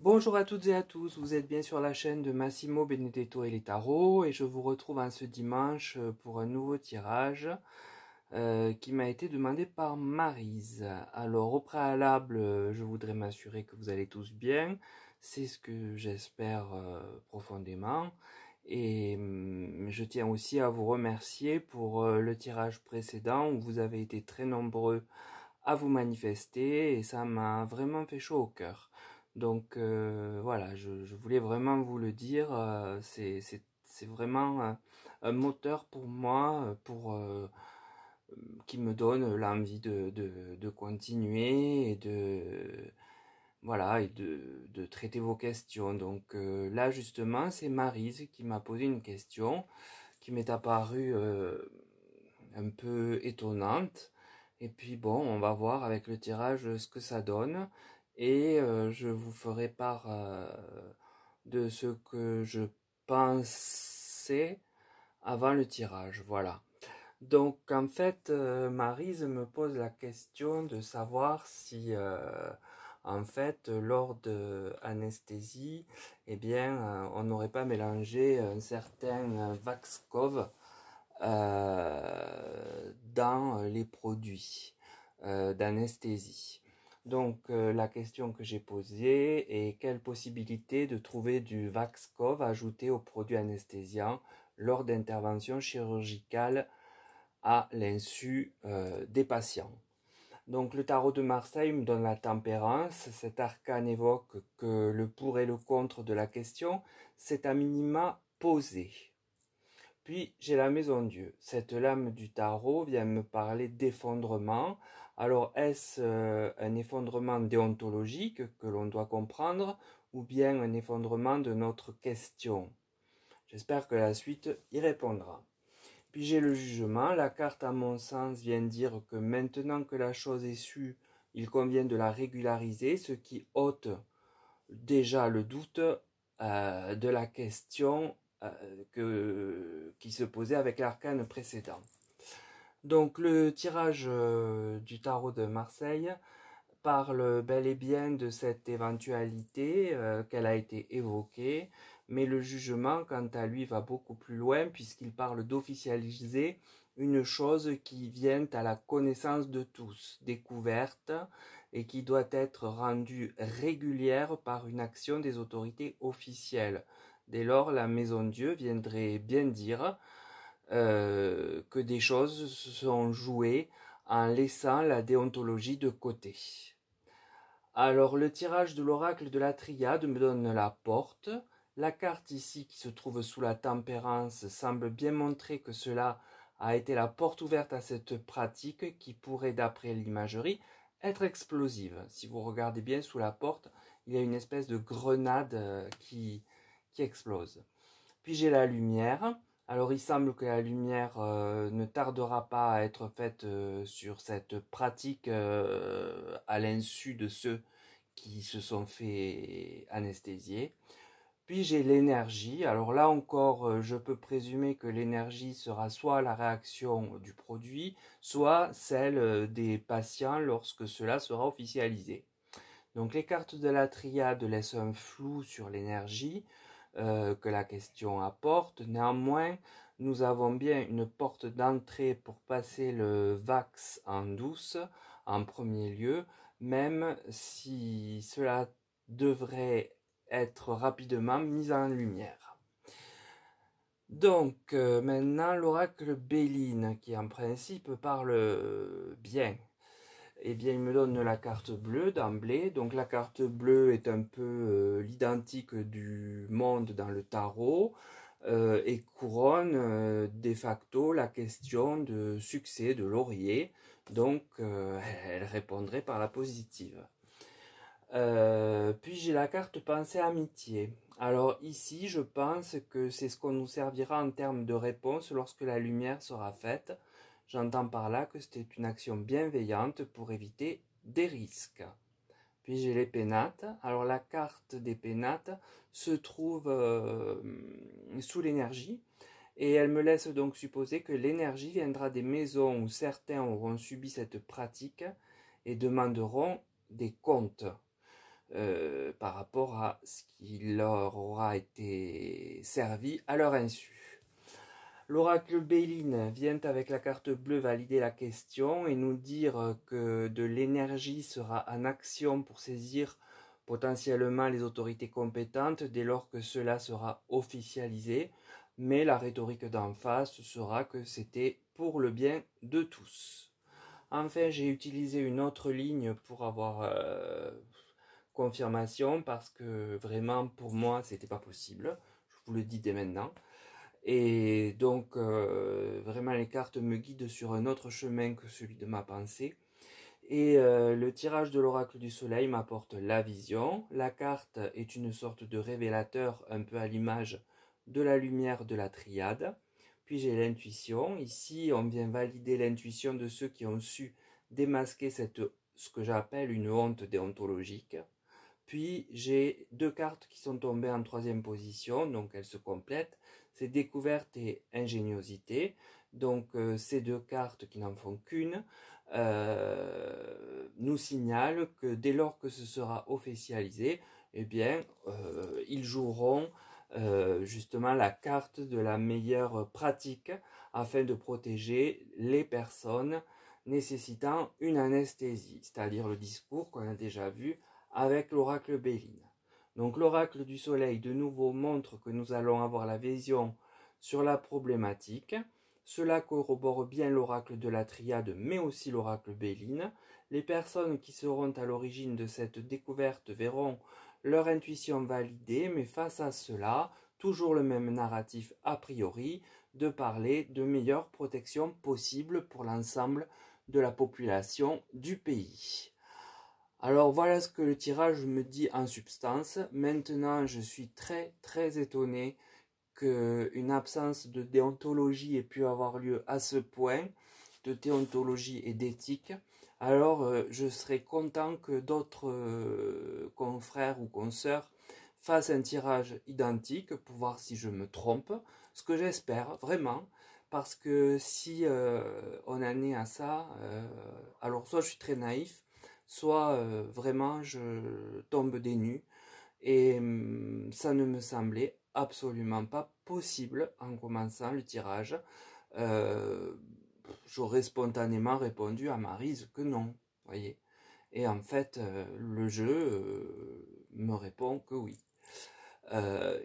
Bonjour à toutes et à tous, vous êtes bien sur la chaîne de Massimo Benedetto et les tarots et je vous retrouve en ce dimanche pour un nouveau tirage qui m'a été demandé par Maryse. Alors au préalable, je voudrais m'assurer que vous allez tous bien, c'est ce que j'espère profondément et je tiens aussi à vous remercier pour le tirage précédent où vous avez été très nombreux à vous manifester et ça m'a vraiment fait chaud au cœur. Donc voilà, je voulais vraiment vous le dire, c'est vraiment un moteur pour moi, qui me donne l'envie de continuer et voilà, et de traiter vos questions. Donc là justement, c'est Maryse qui m'a posé une question qui m'est apparue un peu étonnante. Et puis bon, on va voir avec le tirage ce que ça donne. Et je vous ferai part de ce que je pensais avant le tirage. Voilà. Donc en fait, Maryse me pose la question de savoir si en fait lors de anesthésie, eh bien on n'aurait pas mélangé un certain Vaxcov dans les produits d'anesthésie. Donc la question que j'ai posée est quelle possibilité de trouver du Vaxcov ajouté aux produits anesthésiants lors d'interventions chirurgicales à l'insu des patients. Donc le tarot de Marseille me donne la tempérance, cet arcane évoque que le pour et le contre de la question c'est à minima posé. Puis j'ai la maison Dieu. Cette lame du tarot vient me parler d'effondrement. Alors est-ce un effondrement déontologique que l'on doit comprendre ou bien un effondrement de notre question? J'espère que la suite y répondra. Puis j'ai le jugement. La carte à mon sens vient dire que maintenant que la chose est sue, il convient de la régulariser, ce qui ôte déjà le doute de la question qui se posait avec l'arcane précédent. Donc le tirage du tarot de Marseille parle bel et bien de cette éventualité qu'elle a été évoquée, mais le jugement, quant à lui, va beaucoup plus loin puisqu'il parle d'officialiser une chose qui vient à la connaissance de tous, découverte, et qui doit être rendue régulière par une action des autorités officielles. Dès lors, la Maison Dieu viendrait bien dire que des choses sont jouées en laissant la déontologie de côté. Alors le tirage de l'oracle de la triade me donne la porte. La carte ici qui se trouve sous la tempérance semble bien montrer que cela a été la porte ouverte à cette pratique qui pourrait, d'après l'imagerie, être explosive. Si vous regardez bien sous la porte, il y a une espèce de grenade qui explose. Puis j'ai la lumière. Alors il semble que la lumière ne tardera pas à être faite sur cette pratique à l'insu de ceux qui se sont fait anesthésier. Puis j'ai l'énergie. Alors là encore, je peux présumer que l'énergie sera soit la réaction du produit, soit celle des patients lorsque cela sera officialisé. Donc les cartes de la triade laissent un flou sur l'énergie que la question apporte. Néanmoins, nous avons bien une porte d'entrée pour passer le Vax en douce en premier lieu, même si cela devrait être rapidement mis en lumière. Donc maintenant l'oracle Béline qui en principe parle bien. Eh bien, il me donne la carte bleue d'emblée. Donc la carte bleue est un peu l'identique du monde dans le tarot et couronne de facto la question de succès de laurier. Donc elle répondrait par la positive. Puis j'ai la carte pensée amitié. Alors ici, je pense que c'est ce qu'on nous servira en termes de réponse lorsque la lumière sera faite. J'entends par là que c'était une action bienveillante pour éviter des risques. Puis j'ai les pénates. Alors la carte des pénates se trouve sous l'énergie et elle me laisse donc supposer que l'énergie viendra des maisons où certains auront subi cette pratique et demanderont des comptes. par rapport à ce qui leur aura été servi à leur insu. L'oracle Béline vient avec la carte bleue valider la question et nous dire que de l'énergie sera en action pour saisir potentiellement les autorités compétentes dès lors que cela sera officialisé, mais la rhétorique d'en face sera que c'était pour le bien de tous. Enfin, j'ai utilisé une autre ligne pour avoir confirmation parce que vraiment pour moi c'était pas possible, je vous le dis dès maintenant. Et donc, vraiment, les cartes me guident sur un autre chemin que celui de ma pensée. Et le tirage de l'oracle du soleil m'apporte la vision. La carte est une sorte de révélateur, un peu à l'image de la lumière de la triade. Puis j'ai l'intuition. Ici, on vient valider l'intuition de ceux qui ont su démasquer ce que j'appelle une honte déontologique. Puis j'ai deux cartes qui sont tombées en troisième position, donc elles se complètent. C'est découverte et ingéniosité. Donc ces deux cartes qui n'en font qu'une nous signalent que dès lors que ce sera officialisé, eh bien ils joueront justement la carte de la meilleure pratique afin de protéger les personnes nécessitant une anesthésie, c'est-à-dire le discours qu'on a déjà vu avec l'oracle Béline. Donc l'oracle du soleil de nouveau montre que nous allons avoir la vision sur la problématique. Cela corrobore bien l'oracle de la triade mais aussi l'oracle Béline. Les personnes qui seront à l'origine de cette découverte verront leur intuition validée, mais face à cela, toujours le même narratif a priori de parler de meilleures protections possibles pour l'ensemble de la population du pays. Alors voilà ce que le tirage me dit en substance. Maintenant, je suis très étonné qu'une absence de déontologie ait pu avoir lieu à ce point, de déontologie et d'éthique. Alors je serais content que d'autres confrères ou consoeurs fassent un tirage identique pour voir si je me trompe, ce que j'espère vraiment, parce que si on en est à ça, alors soit je suis très naïf, soit vraiment je tombe des nues, et ça ne me semblait absolument pas possible en commençant le tirage. J'aurais spontanément répondu à Maryse que non, voyez. Et en fait, le jeu me répond que oui.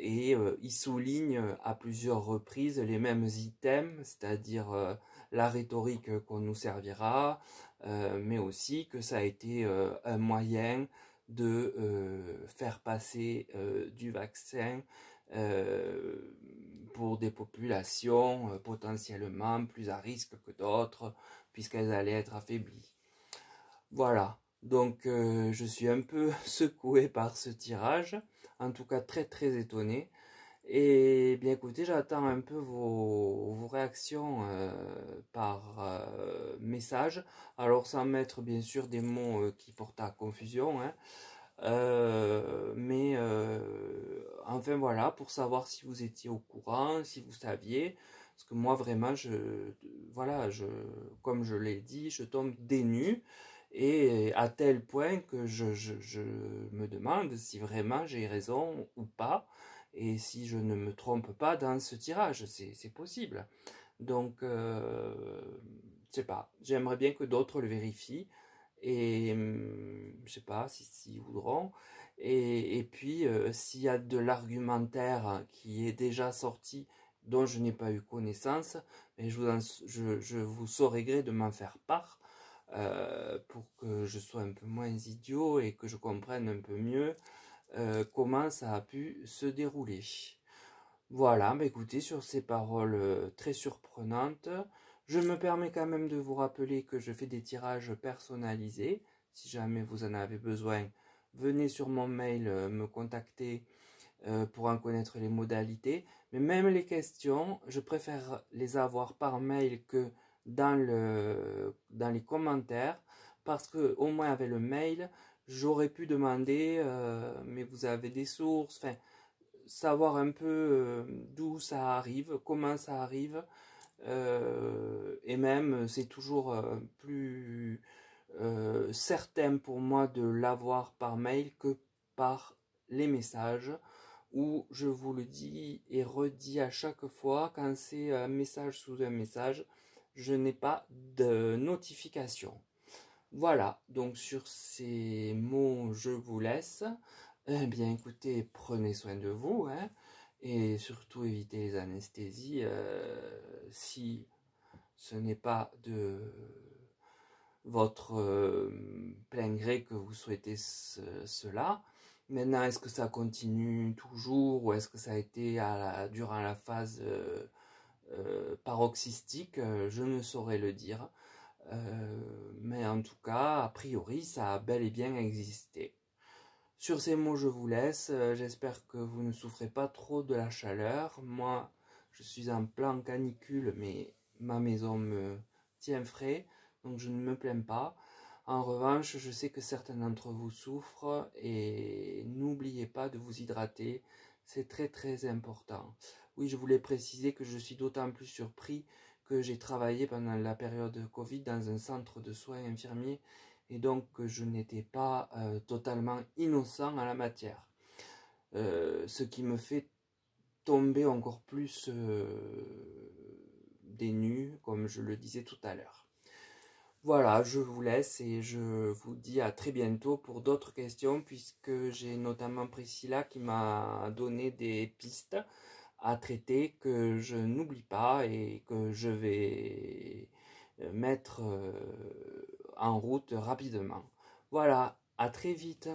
Il souligne à plusieurs reprises les mêmes items, c'est-à-dire la rhétorique qu'on nous servira, mais aussi que ça a été un moyen de faire passer du vaccin pour des populations potentiellement plus à risque que d'autres, puisqu'elles allaient être affaiblies. Voilà, donc je suis un peu secoué par ce tirage, en tout cas très étonné. Et bien écoutez, j'attends un peu vos réactions par message, alors sans mettre bien sûr des mots qui portent à confusion, hein. Mais enfin voilà, pour savoir si vous étiez au courant, si vous saviez, parce que moi vraiment, voilà, comme je l'ai dit, je tombe des nues, et à tel point que je me demande si vraiment j'ai raison ou pas, et si je ne me trompe pas dans ce tirage, c'est possible. Donc, je sais pas, j'aimerais bien que d'autres le vérifient, et je sais pas si voudront, et puis s'il y a de l'argumentaire qui est déjà sorti dont je n'ai pas eu connaissance, mais je vous saurai gré de m'en faire part pour que je sois un peu moins idiot et que je comprenne un peu mieux comment ça a pu se dérouler. Voilà, bah écoutez, sur ces paroles très surprenantes, je me permets quand même de vous rappeler que je fais des tirages personnalisés. Si jamais vous en avez besoin, venez sur mon mail me contacter pour en connaître les modalités. Mais même les questions, je préfère les avoir par mail que dans les commentaires, parce que au moins avec le mail, j'aurais pu demander, mais vous avez des sources, enfin, savoir un peu d'où ça arrive, comment ça arrive, et même c'est toujours plus certain pour moi de l'avoir par mail que par les messages, où je vous le dis et redis à chaque fois, quand c'est un message sous un message, je n'ai pas de notification. Voilà, donc sur ces mots, je vous laisse. Eh bien, écoutez, prenez soin de vous, hein, et surtout évitez les anesthésies si ce n'est pas de votre plein gré que vous souhaitez cela. Maintenant, est-ce que ça continue toujours ou est-ce que ça a été durant la phase paroxystique? Je ne saurais le dire. Mais en tout cas, a priori, ça a bel et bien existé. Sur ces mots, je vous laisse. J'espère que vous ne souffrez pas trop de la chaleur. Moi, je suis en plein canicule, mais ma maison me tient frais, donc je ne me plains pas. En revanche, je sais que certains d'entre vous souffrent et n'oubliez pas de vous hydrater. C'est très très important. Oui, je voulais préciser que je suis d'autant plus surpris que j'ai travaillé pendant la période Covid dans un centre de soins infirmiers et donc je n'étais pas totalement innocent en la matière. Ce qui me fait tomber encore plus des nues, comme je le disais tout à l'heure. Voilà, je vous laisse et je vous dis à très bientôt pour d'autres questions, puisque j'ai notamment Priscilla qui m'a donné des pistes à traiter que je n'oublie pas et que je vais mettre en route rapidement. Voilà, à très vite.